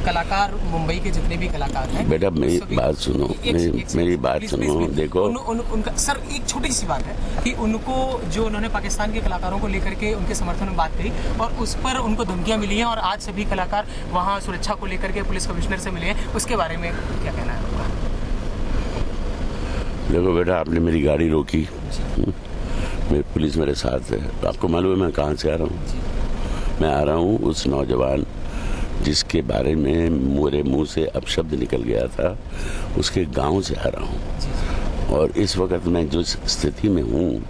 कलाकार, मुंबई के जितने भी कलाकार हैं, बेटा मेरी बात सुनो, मेरी बात सुनो। देखो उनका सर एक छोटी सी बात है कि उनको जो उन्होंने पाकिस्तान के कलाकारों को लेकर के उनके समर्थन में बात कही और उस पर उनको धमकियां मिली हैं और आज सभी कलाकार वहां सुरक्षा को लेकर के पुलिस कमिश्नर से मिले हैं, उसके बारे में क्या कहना है आपका? देखो बेटा, आपने मेरी गाड़ी रोकी, पुलिस मेरे साथ है। आपको मालूम है मैं कहाँ से आ रहा हूँ? मैं आ रहा हूँ उस नौजवान जिसके बारे में मेरे मुंह से अपशब्द निकल गया था, उसके गांव से आ रहा हूँ। और इस वक्त मैं जो स्थिति में हूँ,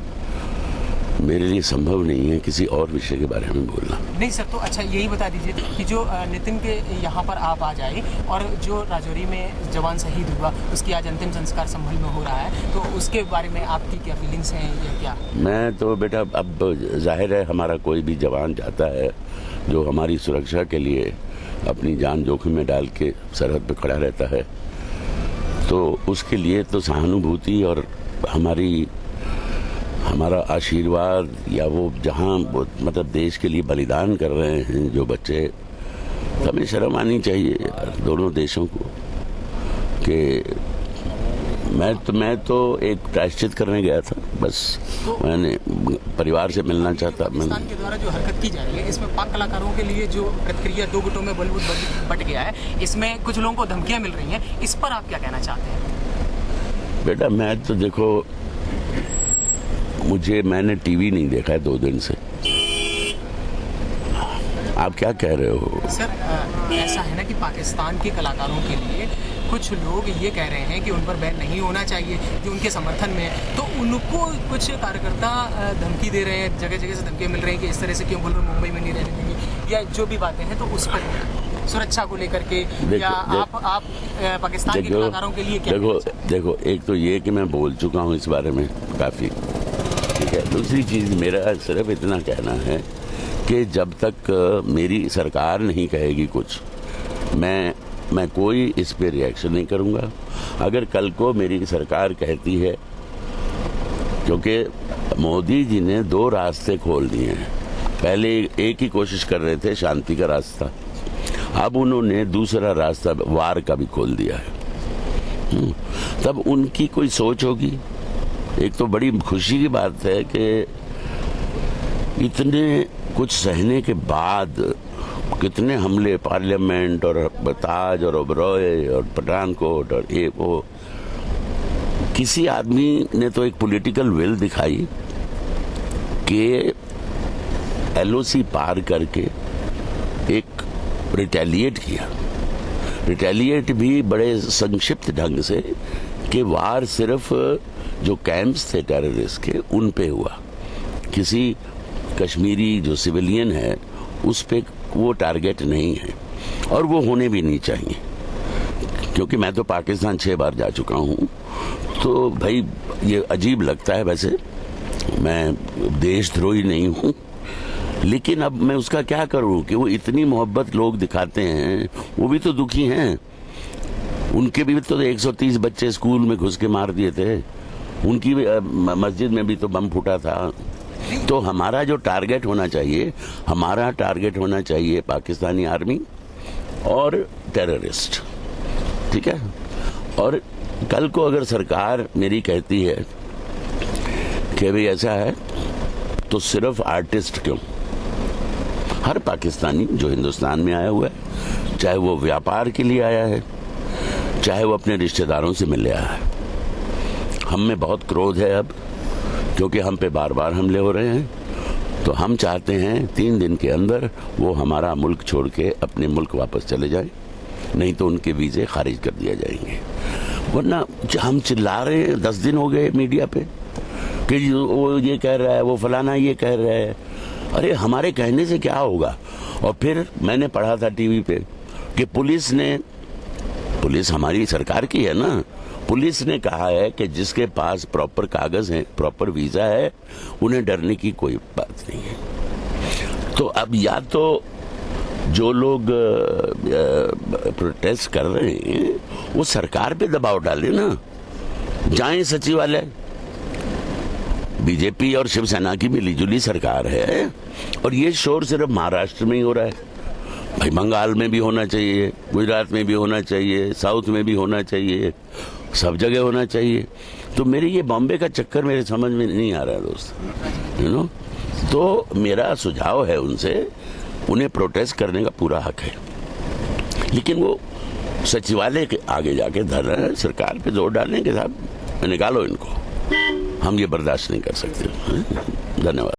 मेरे लिए संभव नहीं है किसी और विषय के बारे में बोलना। नहीं सर, तो अच्छा यही बता दीजिए कि जो नितिन के यहाँ पर आप आ जाए और जो राजौरी में जवान शहीद हुआ उसकी आज अंतिम संस्कार संभल में हो रहा है, तो उसके बारे में आपकी क्या फीलिंग्स हैं या क्या? मैं तो बेटा, अब जाहिर है हमारा कोई भी जवान जाता है जो हमारी सुरक्षा के लिए अपनी जान जोखिम में डाल के सरहद पर खड़ा रहता है, तो उसके लिए तो सहानुभूति और हमारा आशीर्वाद, या वो जहाँ मतलब देश के लिए बलिदान कर रहे हैं जो बच्चे, हमें शर्म आनी चाहिए यार दोनों देशों को कि मैं तो एक प्रायश्चित करने गया था, बस मैंने परिवार से मिलना चाहता। पाकिस्तान के द्वारा जो हरकत की जा रही है, इसमें पाक कलाकारों के लिए जो प्रतिक्रिया दो गुटों में बट गया है, इसमें कुछ लोगों को धमकियां मिल रही हैं, इस पर आप क्या कहना चाहते हैं? बेटा मैं तो देखो, मैंने टीवी नहीं देखा है 2 दिन से। आप क्या कह रहे हो? सर ऐसा है ना कि पाकिस्तान के कलाकारों के लिए कुछ लोग ये कह रहे हैं कि उन पर बैन नहीं होना चाहिए, जो उनके समर्थन में है, तो उनको कुछ कार्यकर्ता धमकी दे रहे हैं, जगह जगह से धमकियां मिल रही हैं कि इस तरह से क्यों बोल रहे, मुंबई में नहीं रहने देंगे, या जो भी बातें हैं, तो उस पर सुरक्षा को लेकर के या आप पाकिस्तान के कलाकारों के लिए क्या? देखो एक तो ये कि मैं बोल चुका हूँ इस बारे में काफी, ठीक है। दूसरी चीज मेरा सिर्फ इतना कहना है कि जब तक मेरी सरकार नहीं कहेगी कुछ, मैं कोई इस पे रिएक्शन नहीं करूंगा। अगर कल को मेरी सरकार कहती है, क्योंकि मोदी जी ने 2 रास्ते खोल दिए हैं, पहले एक ही कोशिश कर रहे थे शांति का रास्ता, अब उन्होंने दूसरा रास्ता वार का भी खोल दिया है। तब उनकी कोई सोच होगी। एक तो बड़ी खुशी की बात है कि इतने कुछ सहने के बाद कितने हमले, पार्लियामेंट और ताज और ओबरॉय और पठानकोट और ये वो, किसी आदमी ने तो एक पॉलिटिकल विल दिखाई कि LOC पार करके एक रिटेलिएट किया। रिटेलिएट भी बड़े संक्षिप्त ढंग से कि वार सिर्फ जो कैंप्स थे टेररिस्ट के उन पे हुआ, किसी कश्मीरी जो सिविलियन है उस पे वो टारगेट नहीं है, और वो होने भी नहीं चाहिए। क्योंकि मैं तो पाकिस्तान 6 बार जा चुका हूँ, तो भाई ये अजीब लगता है। वैसे मैं देशद्रोही नहीं हूँ, लेकिन अब मैं उसका क्या करूँ कि वो इतनी मोहब्बत लोग दिखाते हैं, वो भी तो दुखी हैं। उनके भी तो 130 बच्चे स्कूल में घुस के मार दिए थे, उनकी मस्जिद में भी तो बम फूटा था। तो हमारा जो टारगेट होना चाहिए, हमारा टारगेट होना चाहिए पाकिस्तानी आर्मी और टेररिस्ट, ठीक है। और कल को अगर सरकार मेरी कहती है कि भाई ऐसा है, तो सिर्फ आर्टिस्ट क्यों, हर पाकिस्तानी जो हिंदुस्तान में आया हुआ है, चाहे वो व्यापार के लिए आया है, चाहे वो अपने रिश्तेदारों से मिलने आया है, हम में बहुत क्रोध है अब, क्योंकि हम पे बार बार हमले हो रहे हैं। तो हम चाहते हैं 3 दिन के अंदर वो हमारा मुल्क छोड़ के अपने मुल्क वापस चले जाए, नहीं तो उनके वीजे खारिज कर दिया जाएंगे। वरना हम चिल्ला रहे हैं, 10 दिन हो गए मीडिया पे कि वो ये कह रहा है, वो फलाना ये कह रहा है। अरे हमारे कहने से क्या होगा? और फिर मैंने पढ़ा था टीवी पे कि पुलिस हमारी सरकार की है ना, पुलिस ने कहा है कि जिसके पास प्रॉपर कागज है, प्रॉपर वीजा है, उन्हें डरने की कोई बात नहीं है। तो अब या तो जो लोग प्रोटेस्ट कर रहे हैं वो सरकार पे दबाव डाले ना, जाएं सचिवालय। बीजेपी और शिवसेना की मिलीजुली सरकार है, और ये शोर सिर्फ महाराष्ट्र में ही हो रहा है। भाई बंगाल में भी होना चाहिए, गुजरात में भी होना चाहिए, साउथ में भी होना चाहिए, सब जगह होना चाहिए। तो मेरी ये बॉम्बे का चक्कर मेरे समझ में नहीं आ रहा दोस्त, यू नो। तो मेरा सुझाव है उनसे, उन्हें प्रोटेस्ट करने का पूरा हक है, लेकिन वो सचिवालय के आगे जाके धरना, सरकार पे जोर डालने के साथ निकालो इनको, हम ये बर्दाश्त नहीं कर सकते। धन्यवाद।